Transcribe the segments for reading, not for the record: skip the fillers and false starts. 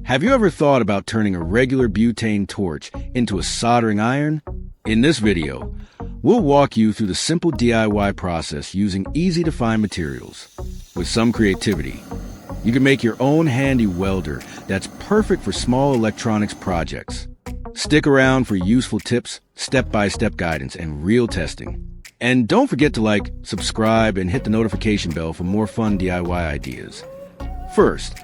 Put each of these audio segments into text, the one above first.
Have you ever thought about turning a regular butane torch into a soldering iron? In this video, we'll walk you through the simple DIY process using easy-to-find materials. With some creativity, you can make your own handy welder that's perfect for small electronics projects. Stick around for useful tips, step-by-step guidance, and real testing. And don't forget to like, subscribe, and hit the notification bell for more fun DIY ideas. First,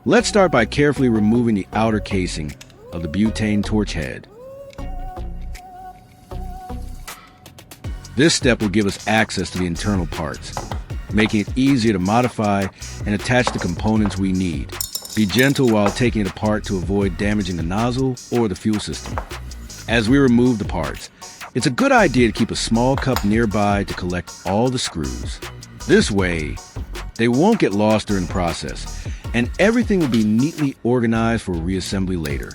let's start by carefully removing the outer casing of the butane torch head. This step will give us access to the internal parts, making it easier to modify and attach the components we need. Be gentle while taking it apart to avoid damaging the nozzle or the fuel system. As we remove the parts, it's a good idea to keep a small cup nearby to collect all the screws. This way, they won't get lost during the process, and everything will be neatly organized for reassembly later.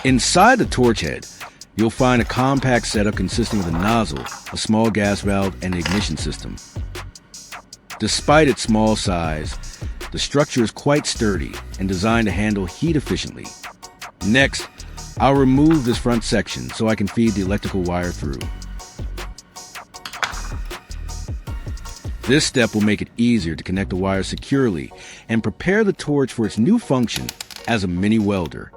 Inside the torch head, you'll find a compact setup consisting of a nozzle, a small gas valve, and an ignition system. Despite its small size, the structure is quite sturdy and designed to handle heat efficiently. Next, I'll remove this front section so I can feed the electrical wire through. This step will make it easier to connect the wire securely and prepare the torch for its new function as a mini welder.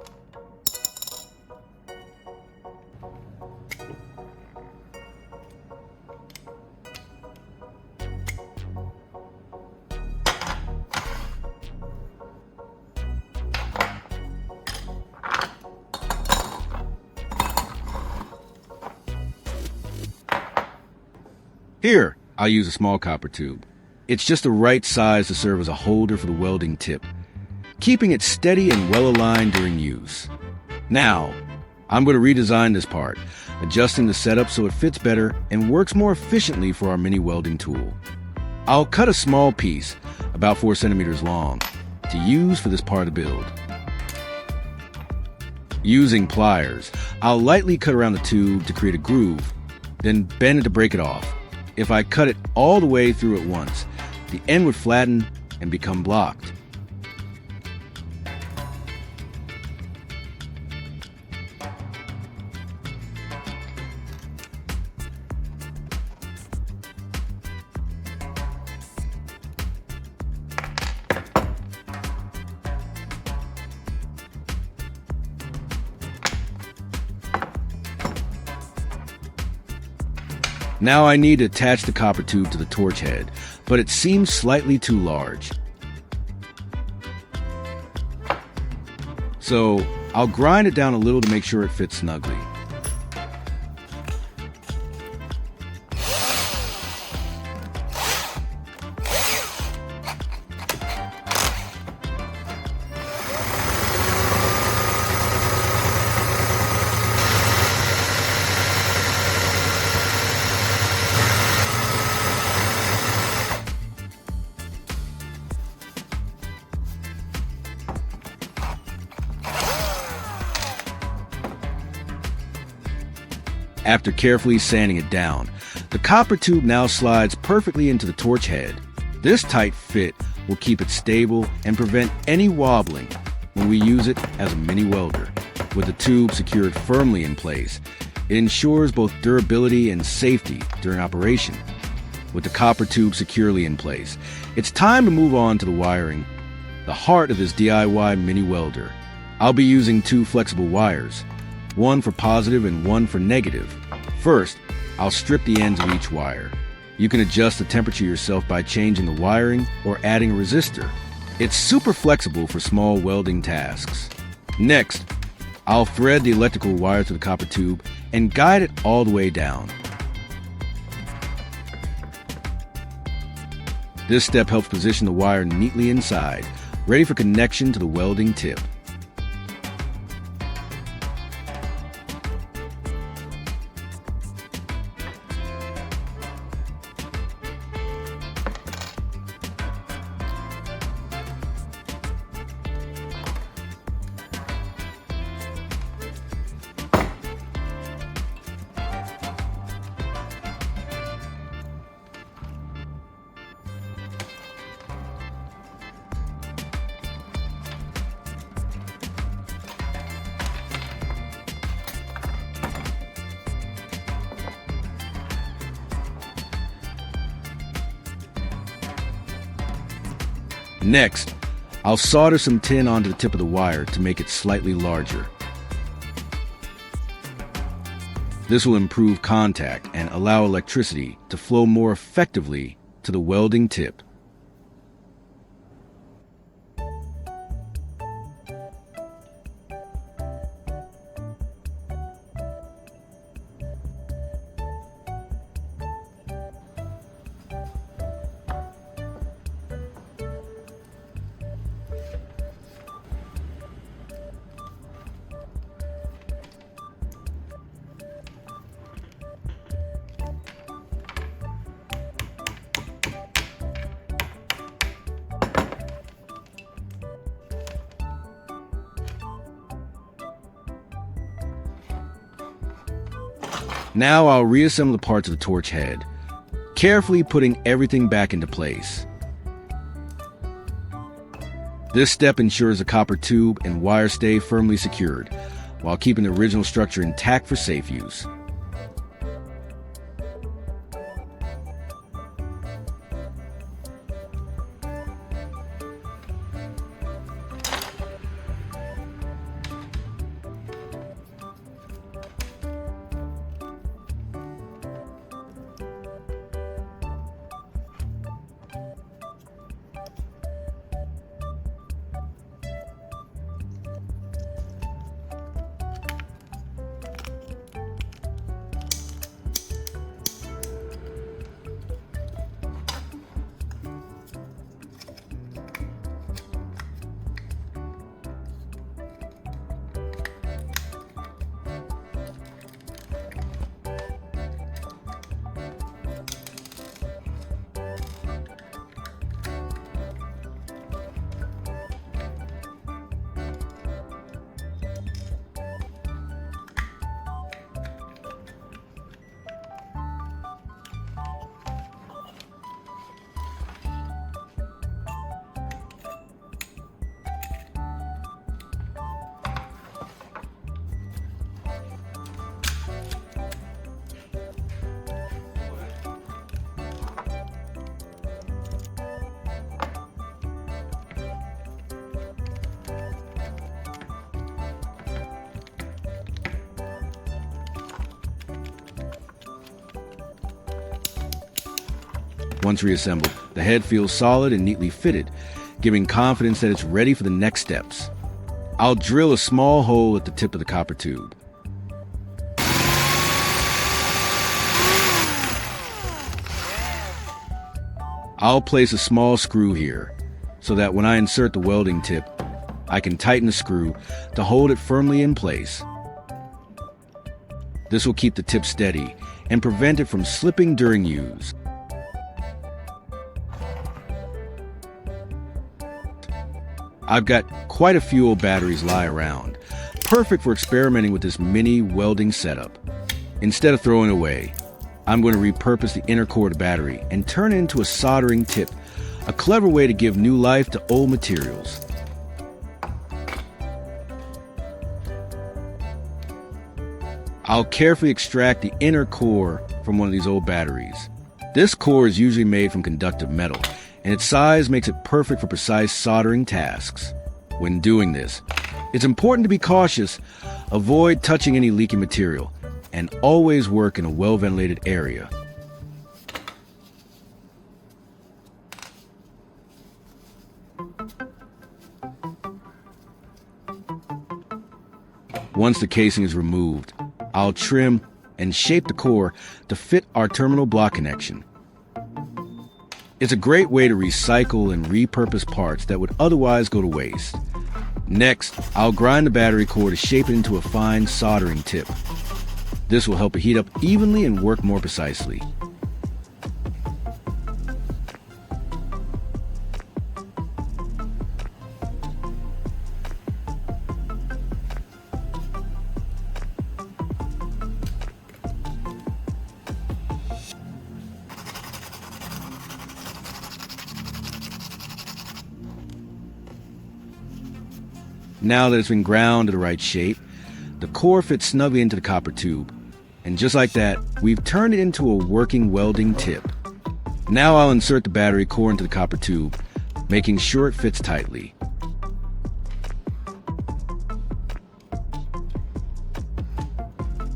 Here, I'll use a small copper tube. It's just the right size to serve as a holder for the welding tip, keeping it steady and well aligned during use. Now, I'm going to redesign this part, adjusting the setup so it fits better and works more efficiently for our mini welding tool. I'll cut a small piece, about 4 centimeters long, to use for this part of the build. Using pliers, I'll lightly cut around the tube to create a groove, then bend it to break it off. If I cut it all the way through at once, the end would flatten and become blocked. Now I need to attach the copper tube to the torch head, but it seems slightly too large. So I'll grind it down a little to make sure it fits snugly. After carefully sanding it down, the copper tube now slides perfectly into the torch head. This tight fit will keep it stable and prevent any wobbling when we use it as a mini welder. With the tube secured firmly in place, it ensures both durability and safety during operation. With the copper tube securely in place, it's time to move on to the wiring, the heart of this DIY mini welder. I'll be using 2 flexible wires, one for positive and one for negative. First, I'll strip the ends of each wire. You can adjust the temperature yourself by changing the wiring or adding a resistor. It's super flexible for small welding tasks. Next, I'll thread the electrical wire to the copper tube and guide it all the way down. This step helps position the wire neatly inside, ready for connection to the welding tip. Next, I'll solder some tin onto the tip of the wire to make it slightly larger. This will improve contact and allow electricity to flow more effectively to the welding tip. Now I'll reassemble the parts of the torch head, carefully putting everything back into place. This step ensures the copper tube and wire stay firmly secured, while keeping the original structure intact for safe use. Once reassembled, the head feels solid and neatly fitted, giving confidence that it's ready for the next steps. I'll drill a small hole at the tip of the copper tube. I'll place a small screw here, so that when I insert the welding tip, I can tighten the screw to hold it firmly in place. This will keep the tip steady and prevent it from slipping during use. I've got quite a few old batteries lie around, perfect for experimenting with this mini welding setup. Instead of throwing away, I'm going to repurpose the inner core of the battery and turn it into a soldering tip, a clever way to give new life to old materials. I'll carefully extract the inner core from one of these old batteries. This core is usually made from conductive metal, and its size makes it perfect for precise soldering tasks. When doing this, it's important to be cautious, avoid touching any leaky material, and always work in a well-ventilated area. Once the casing is removed, I'll trim and shape the core to fit our terminal block connection. It's a great way to recycle and repurpose parts that would otherwise go to waste. Next, I'll grind the battery core to shape it into a fine soldering tip. This will help it heat up evenly and work more precisely. Now that it's been ground to the right shape, the core fits snugly into the copper tube. And just like that, we've turned it into a working welding tip. Now I'll insert the battery core into the copper tube, making sure it fits tightly.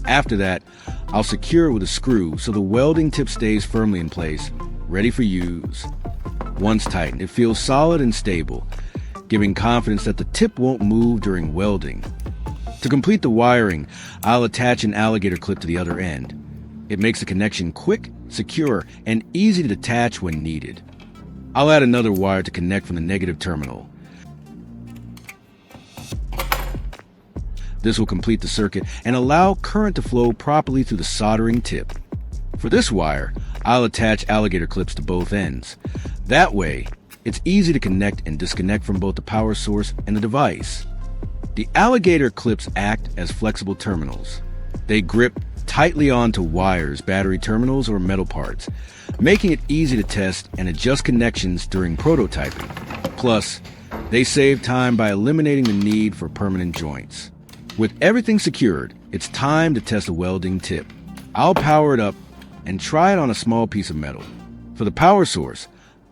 After that, I'll secure it with a screw so the welding tip stays firmly in place, ready for use. Once tightened, it feels solid and stable, giving confidence that the tip won't move during welding. To complete the wiring, I'll attach an alligator clip to the other end. It makes the connection quick, secure, and easy to detach when needed. I'll add another wire to connect from the negative terminal. This will complete the circuit and allow current to flow properly through the soldering tip. For this wire, I'll attach alligator clips to both ends. That way, it's easy to connect and disconnect from both the power source and the device. The alligator clips act as flexible terminals. They grip tightly onto wires, battery terminals, or metal parts, making it easy to test and adjust connections during prototyping. Plus, they save time by eliminating the need for permanent joints. With everything secured, it's time to test the welding tip. I'll power it up and try it on a small piece of metal. For the power source,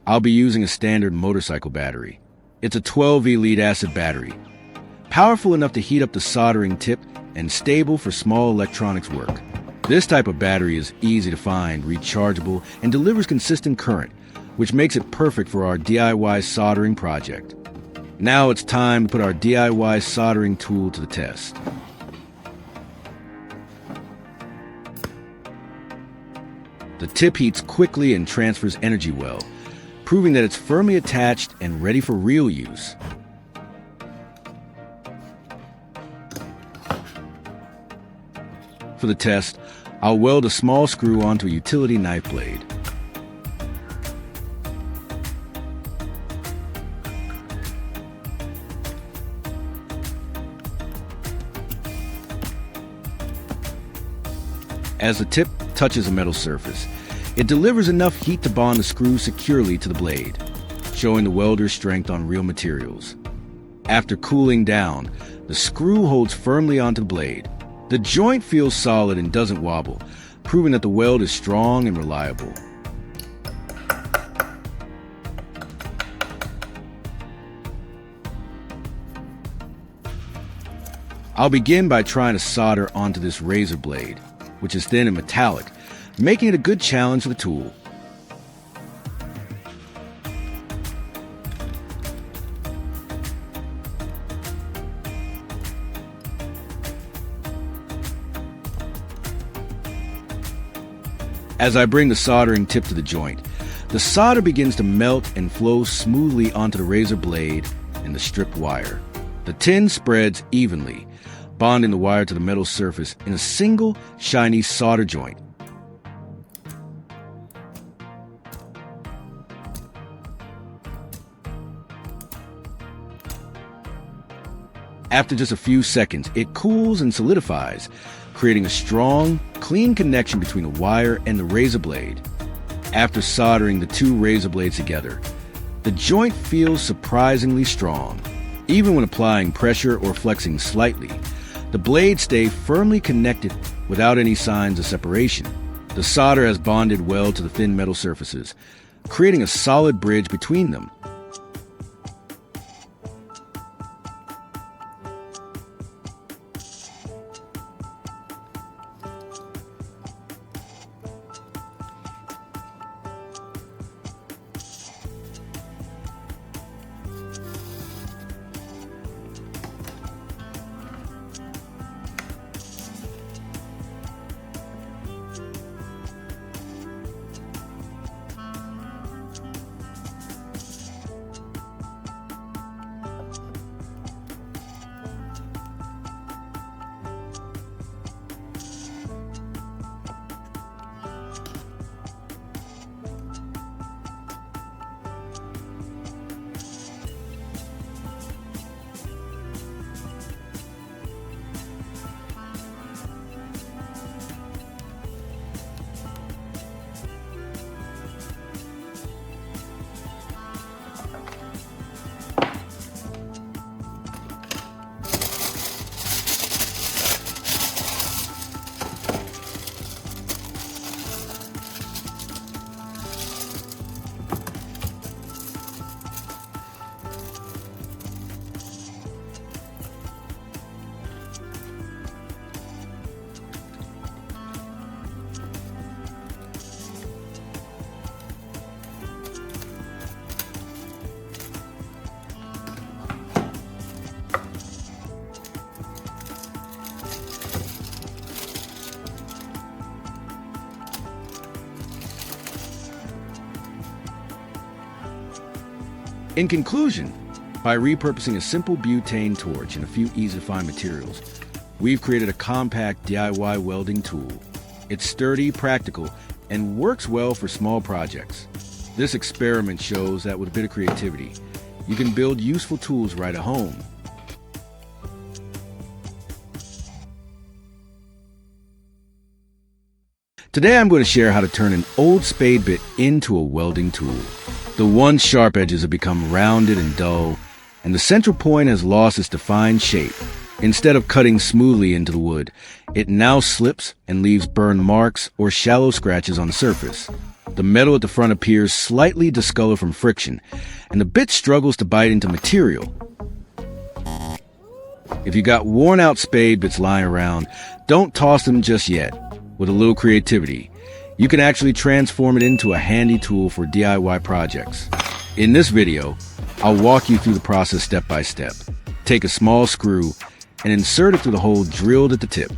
I'll be using a standard motorcycle battery. It's a 12V lead-acid battery, powerful enough to heat up the soldering tip and stable for small electronics work. This type of battery is easy to find, rechargeable, and delivers consistent current, which makes it perfect for our DIY soldering project. Now it's time to put our DIY soldering tool to the test. The tip heats quickly and transfers energy well, proving that it's firmly attached and ready for real use. For the test, I'll weld a small screw onto a utility knife blade. As the tip touches a metal surface, it delivers enough heat to bond the screw securely to the blade, showing the welder's strength on real materials. After cooling down, the screw holds firmly onto the blade. The joint feels solid and doesn't wobble, proving that the weld is strong and reliable. I'll begin by trying to solder onto this razor blade, which is thin and metallic, making it a good challenge for the tool. As I bring the soldering tip to the joint, the solder begins to melt and flow smoothly onto the razor blade and the stripped wire. The tin spreads evenly, bonding the wire to the metal surface in a single, shiny solder joint. After just a few seconds, it cools and solidifies, creating a strong, clean connection between the wire and the razor blade. After soldering the two razor blades together, the joint feels surprisingly strong. Even when applying pressure or flexing slightly, the blades stay firmly connected without any signs of separation. The solder has bonded well to the thin metal surfaces, creating a solid bridge between them. In conclusion, by repurposing a simple butane torch and a few easy-to-find materials, we've created a compact DIY welding tool. It's sturdy, practical, and works well for small projects. This experiment shows that with a bit of creativity, you can build useful tools right at home. Today I'm going to share how to turn an old spade bit into a welding tool. The once sharp edges have become rounded and dull, and the central point has lost its defined shape. Instead of cutting smoothly into the wood, it now slips and leaves burn marks or shallow scratches on the surface. The metal at the front appears slightly discolored from friction, and the bit struggles to bite into material. If you got worn-out spade bits lying around, don't toss them just yet. With a little creativity, you can actually transform it into a handy tool for DIY projects. In this video, I'll walk you through the process step by step. Take a small screw and insert it through the hole drilled at the tip.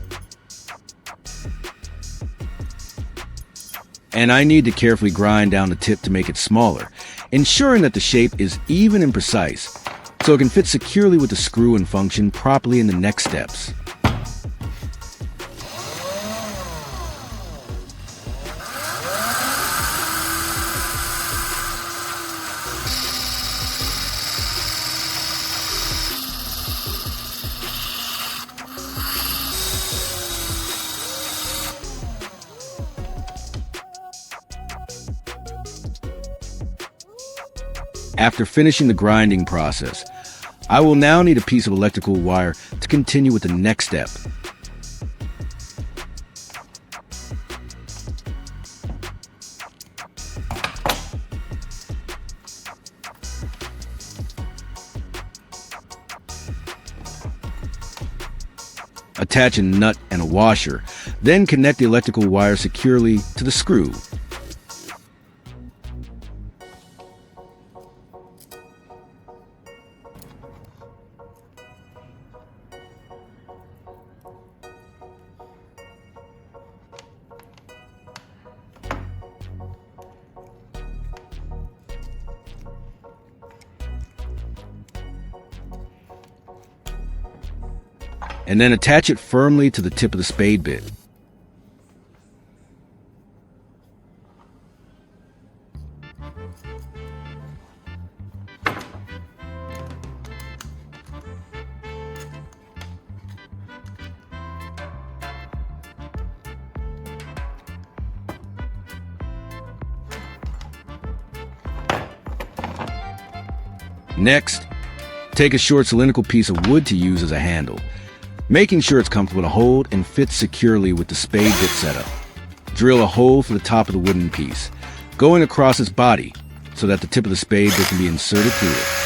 And I need to carefully grind down the tip to make it smaller, ensuring that the shape is even and precise, so it can fit securely with the screw and function properly in the next steps. After finishing the grinding process, I will now need a piece of electrical wire to continue with the next step. Attach a nut and a washer, then connect the electrical wire securely to the screw. And then attach it firmly to the tip of the spade bit. Next, take a short cylindrical piece of wood to use as a handle, making sure it's comfortable to hold and fits securely with the spade bit setup. Drill a hole for the top of the wooden piece, going across its body so that the tip of the spade bit can be inserted through it.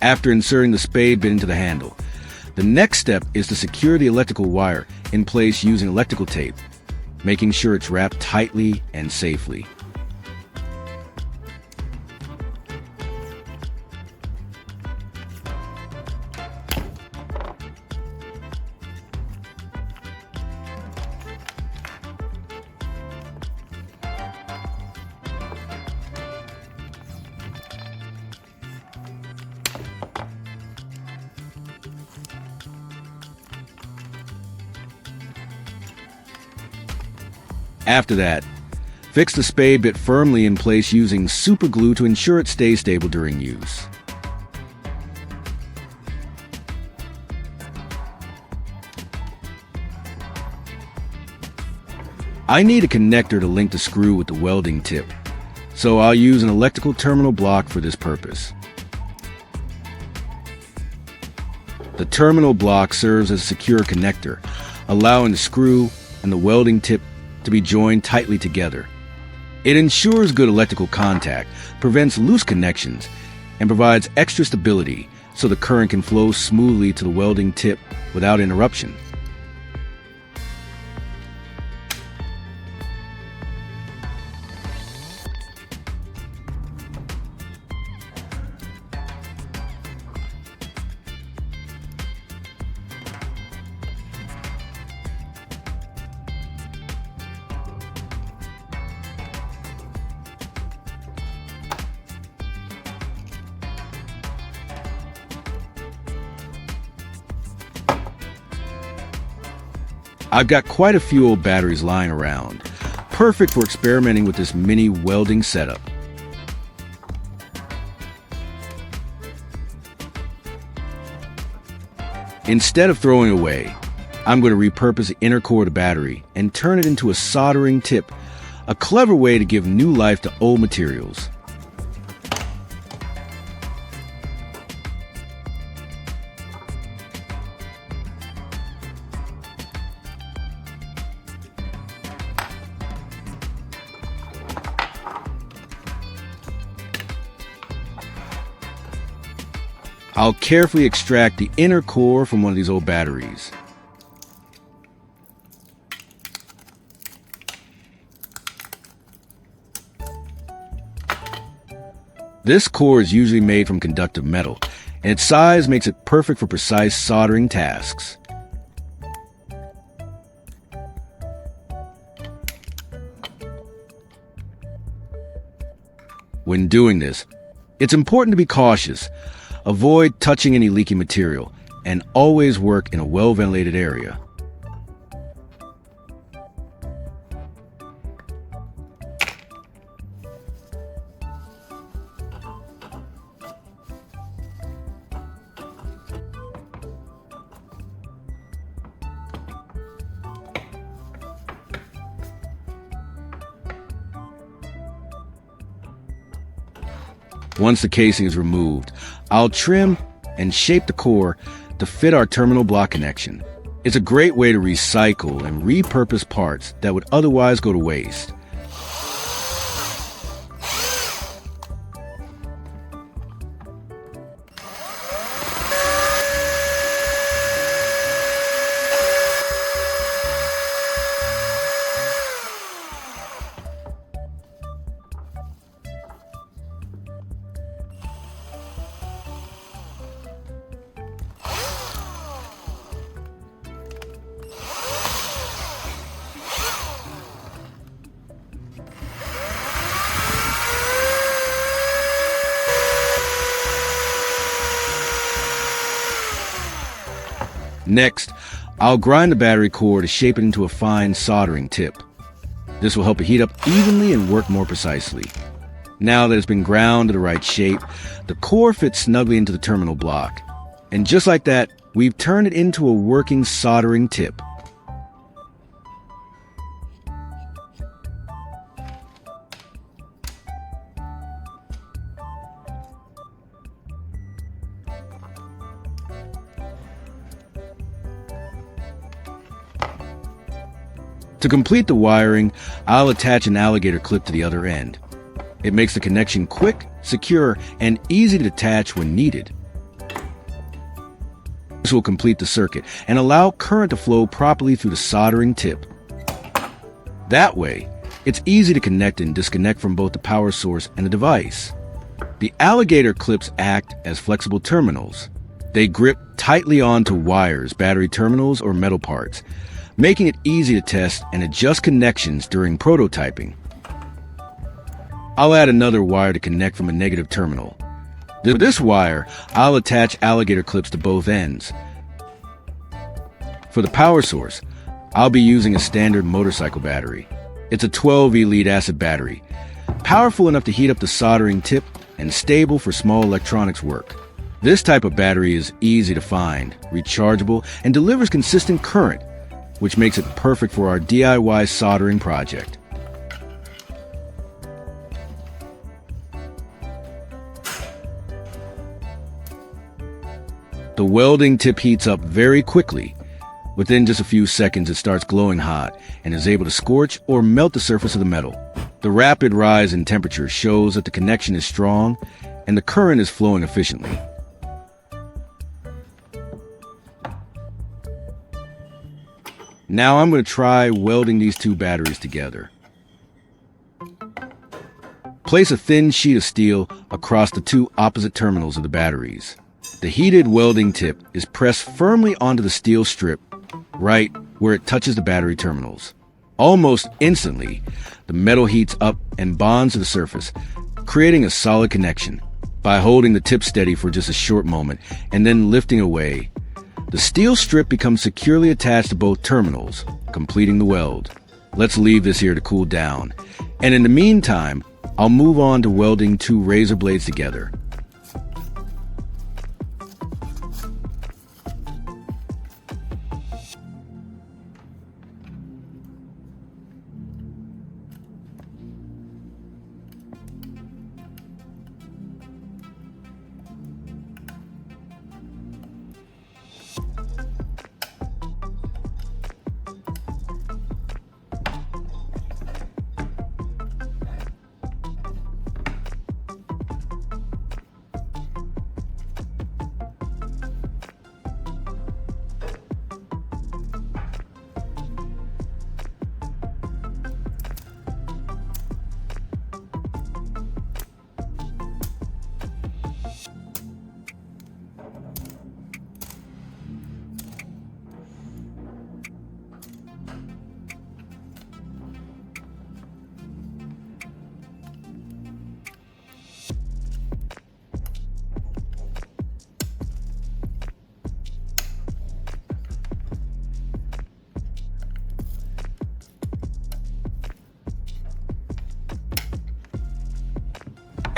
After inserting the spade bit into the handle, the next step is to secure the electrical wire in place using electrical tape, making sure it's wrapped tightly and safely. After that, fix the spade bit firmly in place using super glue to ensure it stays stable during use. I need a connector to link the screw with the welding tip, so I'll use an electrical terminal block for this purpose. The terminal block serves as a secure connector, allowing the screw and the welding tip to be joined tightly together. It ensures good electrical contact, prevents loose connections, and provides extra stability so the current can flow smoothly to the welding tip without interruption. I've got quite a few old batteries lying around, perfect for experimenting with this mini welding setup. Instead of throwing away, I'm going to repurpose the inner core of the battery and turn it into a soldering tip, a clever way to give new life to old materials. I'll carefully extract the inner core from one of these old batteries. This core is usually made from conductive metal, and its size makes it perfect for precise soldering tasks. When doing this, it's important to be cautious. Avoid touching any leaky material, and always work in a well-ventilated area. Once the casing is removed, I'll trim and shape the core to fit our terminal block connection. It's a great way to recycle and repurpose parts that would otherwise go to waste. Next, I'll grind the battery core to shape it into a fine soldering tip. This will help it heat up evenly and work more precisely. Now that it's been ground to the right shape, the core fits snugly into the terminal block. And just like that, we've turned it into a working soldering tip. To complete the wiring, I'll attach an alligator clip to the other end. It makes the connection quick, secure, and easy to detach when needed. This will complete the circuit and allow current to flow properly through the soldering tip. That way, it's easy to connect and disconnect from both the power source and the device. The alligator clips act as flexible terminals. They grip tightly onto wires, battery terminals, or metal parts, making it easy to test and adjust connections during prototyping. I'll add another wire to connect from a negative terminal. To this wire, I'll attach alligator clips to both ends. For the power source, I'll be using a standard motorcycle battery. It's a 12V lead acid battery, powerful enough to heat up the soldering tip and stable for small electronics work. This type of battery is easy to find, rechargeable, and delivers consistent current, which makes it perfect for our DIY soldering project. The welding tip heats up very quickly. Within just a few seconds, it starts glowing hot and is able to scorch or melt the surface of the metal. The rapid rise in temperature shows that the connection is strong and the current is flowing efficiently. Now I'm going to try welding these two batteries together. Place a thin sheet of steel across the two opposite terminals of the batteries. The heated welding tip is pressed firmly onto the steel strip, right where it touches the battery terminals. Almost instantly, the metal heats up and bonds to the surface, creating a solid connection. By holding the tip steady for just a short moment and then lifting away, The steel strip becomes securely attached to both terminals, completing the weld. Let's leave this here to cool down. And in the meantime, I'll move on to welding two razor blades together.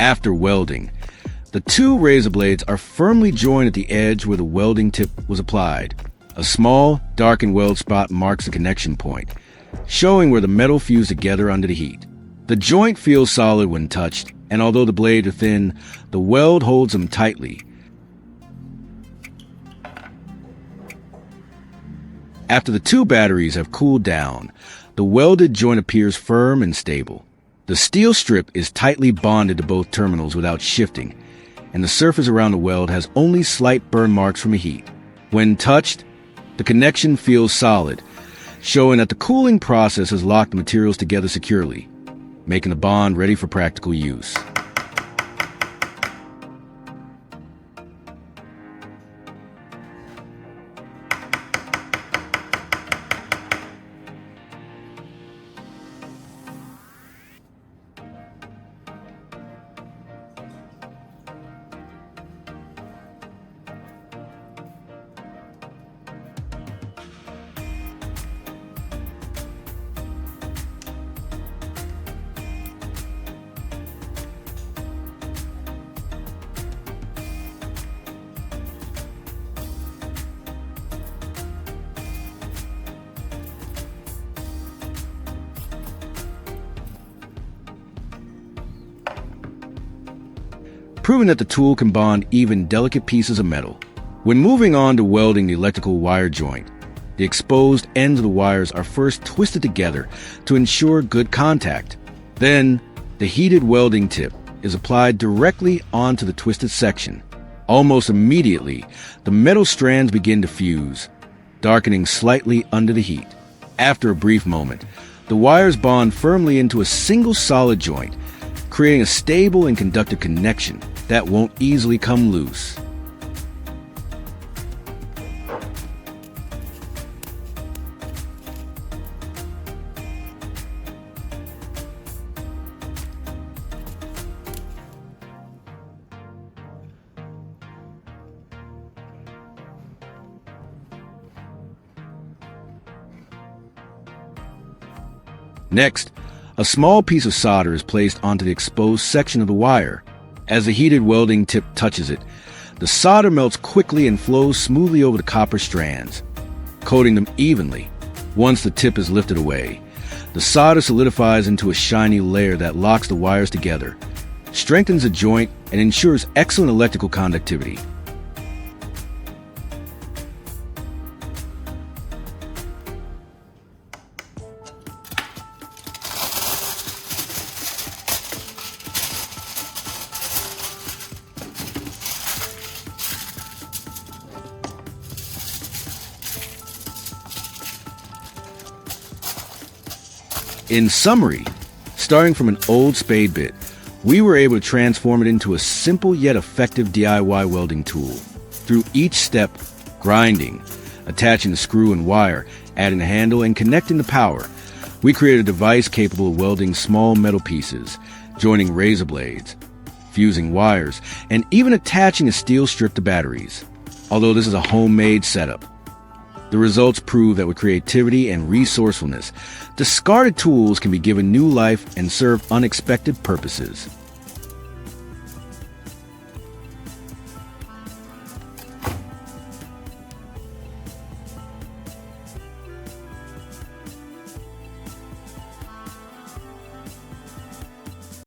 After welding, the two razor blades are firmly joined at the edge where the welding tip was applied. A small, darkened weld spot marks the connection point, showing where the metal fused together under the heat. The joint feels solid when touched, and although the blades are thin, the weld holds them tightly. After the two batteries have cooled down, the welded joint appears firm and stable. The steel strip is tightly bonded to both terminals without shifting, and the surface around the weld has only slight burn marks from the heat. When touched, the connection feels solid, showing that the cooling process has locked the materials together securely, making the bond ready for practical use. Proving that the tool can bond even delicate pieces of metal. When moving on to welding the electrical wire joint, the exposed ends of the wires are first twisted together to ensure good contact. Then, the heated welding tip is applied directly onto the twisted section. Almost immediately, the metal strands begin to fuse, darkening slightly under the heat. After a brief moment, the wires bond firmly into a single solid joint, creating a stable and conductive connection that won't easily come loose. Next, a small piece of solder is placed onto the exposed section of the wire. As the heated welding tip touches it, the solder melts quickly and flows smoothly over the copper strands, coating them evenly. Once the tip is lifted away, the solder solidifies into a shiny layer that locks the wires together, strengthens the joint, and ensures excellent electrical conductivity. In summary, starting from an old spade bit, we were able to transform it into a simple yet effective DIY welding tool. Through each step, grinding, attaching the screw and wire, adding the handle, and connecting the power, we created a device capable of welding small metal pieces, joining razor blades, fusing wires, and even attaching a steel strip to batteries, although this is a homemade setup. The results prove that with creativity and resourcefulness, discarded tools can be given new life and serve unexpected purposes.